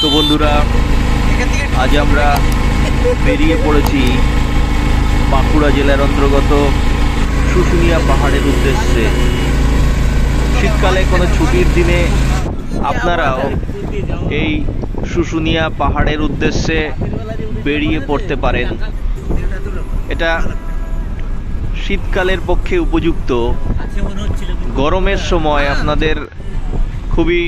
তো বন্ধুরা, আজ আমরা বেরিয়ে পড়েছি বাঁকুড়া জেলার অন্তর্গত শুশুনিয়া পাহাড়ের উদ্দেশ্যে। শীতকালে কোনো ছুটির দিনে আপনারাও এই শুশুনিয়া পাহাড়ের উদ্দেশ্যে বেরিয়ে পড়তে পারেন। এটা শীতকালের পক্ষে উপযুক্ত। গরমের সময় আপনাদের খুবই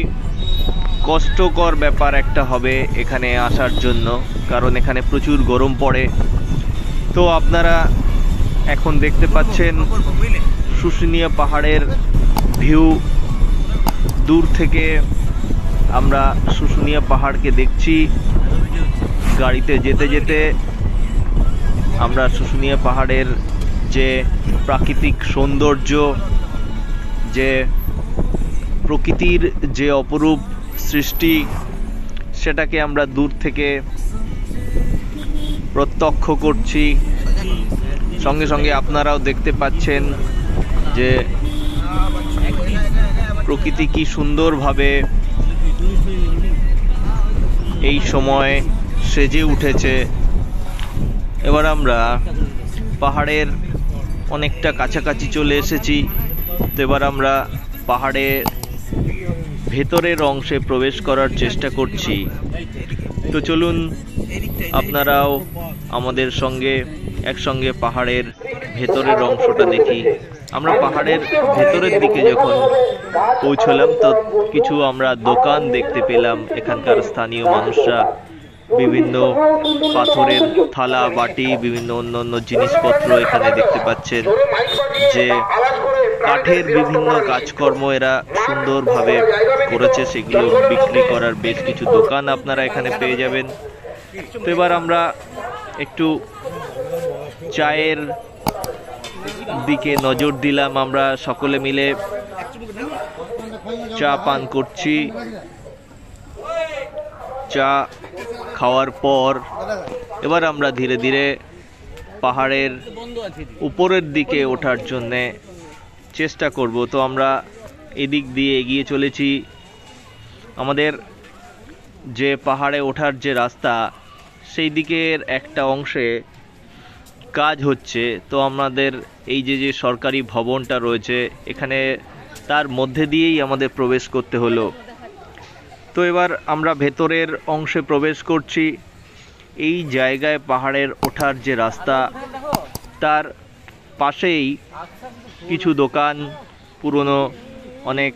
কষ্টকর ব্যাপার একটা হবে এখানে আসার জন্য, কারণ এখানে প্রচুর গরম পড়ে। তো আপনারা এখন দেখতে পাচ্ছেন শুশুনিয়া পাহাড়ের ভিউ। দূর থেকে আমরা শুশুনিয়া পাহাড়কে দেখছি। গাড়িতে যেতে যেতে আমরা শুশুনিয়া পাহাড়ের যে প্রাকৃতিক সৌন্দর্য, যে প্রকৃতির যে অপরূপ সৃষ্টি, সেটাকে আমরা দূর থেকে প্রত্যক্ষ করছি। সঙ্গে সঙ্গে আপনারাও দেখতে পাচ্ছেন যে প্রকৃতি কি সুন্দরভাবে এই সময় সেজে উঠেছে। এবার আমরা পাহাড়ের অনেকটা কাছাকাছি চলে এসেছি। তো এবার আমরা পাহাড়ের ভেতরের অংশে প্রবেশ করার চেষ্টা করছি। তো চলুন আপনারাও আমাদের সঙ্গে একসঙ্গে পাহাড়ের ভেতরের অংশটা দেখি। আমরা পাহাড়ের ভেতরের দিকে যখন পৌঁছলাম তো কিছু আমরা দোকান দেখতে পেলাম। এখানকার স্থানীয় মানুষরা বিভিন্ন পাথরের থালা বাটি, বিভিন্ন অন্যান্য জিনিসপত্র এখানে দেখতে পাচ্ছেন, যে কাঠের বিভিন্ন কাজকর্ম এরা সুন্দরভাবে করেছে, সেগুলো বিক্রি করার বেশ কিছু দোকান আপনারা এখানে পেয়ে যাবেন। তো এবার আমরা একটু চায়ের দিকে নজর দিলাম। আমরা সকলে মিলে চা পান করছি। চা খাওয়ার পর এবার আমরা ধীরে ধীরে পাহাড়ের উপরের দিকে ওঠার জন্যে চেষ্টা করব। তো আমরা এদিক দিয়ে এগিয়ে চলেছি। আমাদের যে পাহাড়ে ওঠার যে রাস্তা, সেই দিকের একটা অংশে কাজ হচ্ছে। তো আমাদের এই যে সরকারি ভবনটা রয়েছে এখানে, তার মধ্যে দিয়েই আমাদের প্রবেশ করতে হলো। তো এবার আমরা ভেতরের অংশে প্রবেশ করছি। এই জায়গায় পাহাড়ের ওঠার যে রাস্তা, তার পাশেই কিছু দোকান, পুরনো অনেক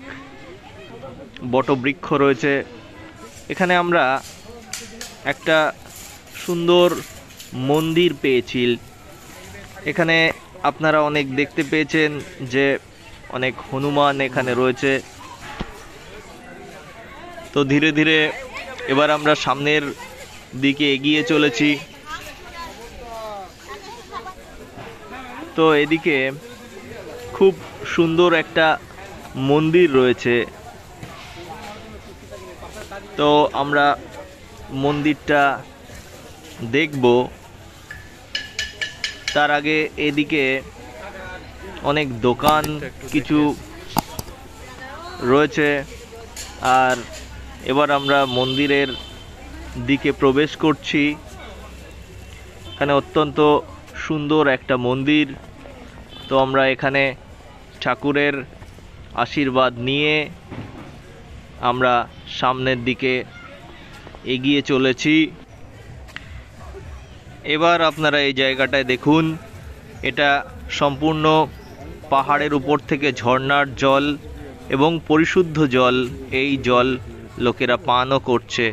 বটবৃক্ষ রয়েছে। এখানে আমরা একটা সুন্দর মন্দির পেয়েছি। এখানে আপনারা অনেক দেখতে পেয়েছেন যে অনেক হনুমান এখানে রয়েছে। তো ধীরে ধীরে এবার আমরা সামনের দিকে এগিয়ে চলেছি। তো এদিকে খুব সুন্দর একটা মন্দির রয়েছে। তো আমরা মন্দিরটা দেখব। তার আগে এদিকে অনেক দোকান কিছু রয়েছে। আর এবার আমরা মন্দিরের দিকে প্রবেশ করছি। এখানে অত্যন্ত সুন্দর একটা মন্দির। তো আমরা এখানে ঠাকুরের আশীর্বাদ নিয়ে আমরা সামনের দিকে এগিয়ে চলেছি। এবার আপনারা এই জায়গাটায় দেখুন, এটা সম্পূর্ণ পাহাড়ের উপর থেকে ঝর্ণার জল এবং পরিশুদ্ধ জল। এই জল লোকেরা পানও করছে।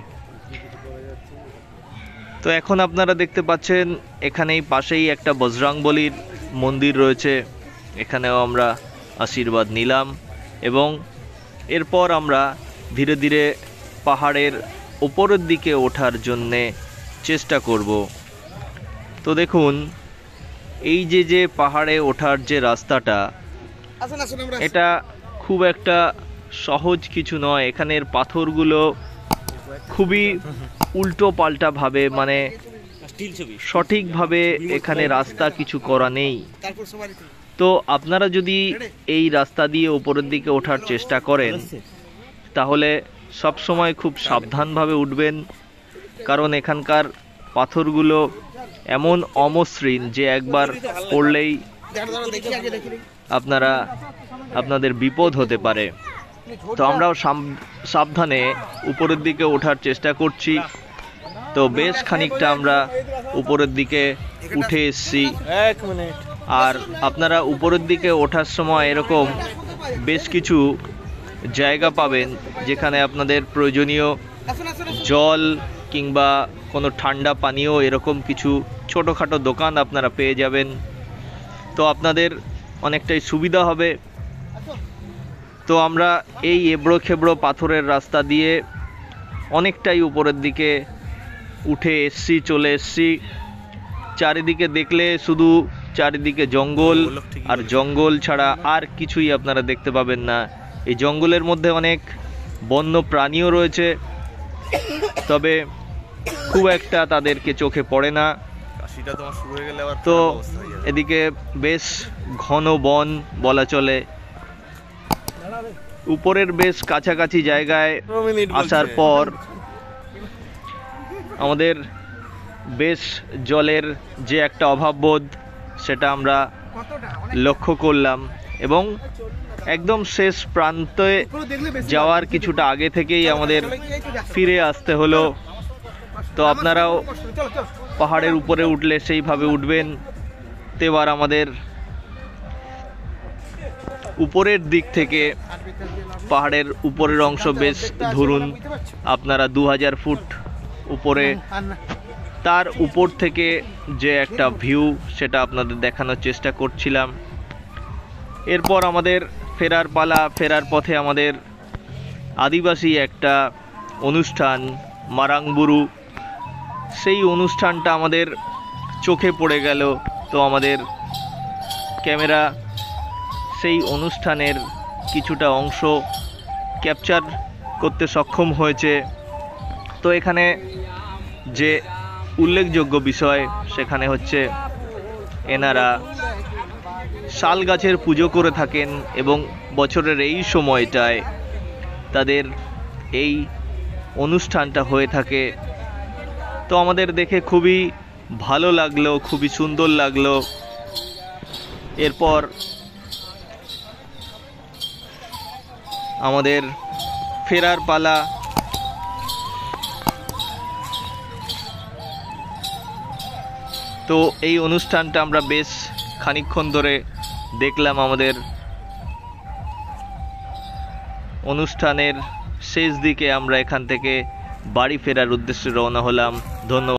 তো এখন আপনারা দেখতে পাচ্ছেন এখানেই পাশেই একটা বজরংবলীর মন্দির রয়েছে। এখানেও আমরা আশীর্বাদ নিলাম এবং এরপর আমরা ধীরে ধীরে পাহাড়ের উপরের দিকে ওঠার জন্যে চেষ্টা করব। তো দেখুন, এই যে পাহাড়ে ওঠার যে রাস্তাটা, এটা খুব একটা সহজ কিছু নয়। এখানের পাথরগুলো খুবই উল্টো পাল্টা ভাবে, মানে সঠিকভাবে এখানে রাস্তা কিছু করা নেই। তো আপনারা যদি এই রাস্তা দিয়ে উপরের দিকে ওঠার চেষ্টা করেন, তাহলে সব সময় খুব সাবধানভাবে উঠবেন, কারণ এখানকার পাথরগুলো এমন অমসৃণ যে একবার পড়লেই আপনাদের বিপদ হতে পারে। তো আমরাও সাবধানে উপরের দিকে ওঠার চেষ্টা করছি। তো বেশ খানিকটা আমরা উপরের দিকে উঠে এসছি। আর আপনারা উপরের দিকে ওঠার সময় এরকম বেশ কিছু জায়গা পাবেন যেখানে আপনাদের প্রয়োজনীয় জল কিংবা কোনো ঠান্ডা পানীয় এরকম কিছু ছোটোখাটো দোকান আপনারা পেয়ে যাবেন। তো আপনাদের অনেকটাই সুবিধা হবে। তো আমরা এই এবড়ো খেবড়ো পাথরের রাস্তা দিয়ে অনেকটাই উপরের দিকে উঠে এসছি, চলে এসছি। চারিদিকে দেখলে শুধু চারিদিকে জঙ্গল, আর জঙ্গল ছাড়া আর কিছুই আপনারা দেখতে পাবেন না। এই জঙ্গলের মধ্যে অনেক বন্য প্রাণীও রয়েছে, তবে খুব একটা তাদেরকে চোখে পড়ে না। তো এদিকে বেশ ঘন বন বলা চলে। উপরের বেশ কাছাকাছি জায়গায় আসার পর আমাদের বেশ জলের যে একটা অভাববোধ সেটা আমরা লক্ষ্য করলাম, এবং একদম শেষ প্রান্তে যাওয়ার কিছুটা আগে থেকেই আমাদের ফিরে আসতে হলো। তো আপনারাও পাহাড়ের উপরে উঠলে সেইভাবে উঠবেন। তো এবার আমাদের উপরের দিক থেকে পাহাড়ের উপরের অংশ বেশ ধরুন আপনারা 2000 ফুট উপরে, তার উপর থেকে যে একটা ভিউ সেটা আপনাদের দেখানোর চেষ্টা করছিলাম। এরপর আমাদের ফেরার পালা। ফেরার পথে আমাদের আদিবাসী একটা অনুষ্ঠান মারাংবুরু, সেই অনুষ্ঠানটা আমাদের চোখে পড়ে গেল। তো আমাদের ক্যামেরা সেই অনুষ্ঠানের কিছুটা অংশ ক্যাপচার করতে সক্ষম হয়েছে। তো এখানে যে উল্লেখযোগ্য বিষয় সেখানে হচ্ছে এনারা শাল গাছের পুজো করে থাকেন, এবং বছরের এই সময়টায় তাদের এই অনুষ্ঠানটা হয়ে থাকে। তো আমাদের দেখে খুবই ভালো লাগলো, খুবই সুন্দর লাগলো। এরপর আমাদের ফেরার পালা। তো এই অনুষ্ঠানটা আমরা বেশ খানিকক্ষণ ধরে দেখলাম। আমাদের অনুষ্ঠানের শেষ দিকে আমরা এখান থেকে বাড়ি ফেরার উদ্দেশ্যে রওনা হলাম। ধন্যবাদ।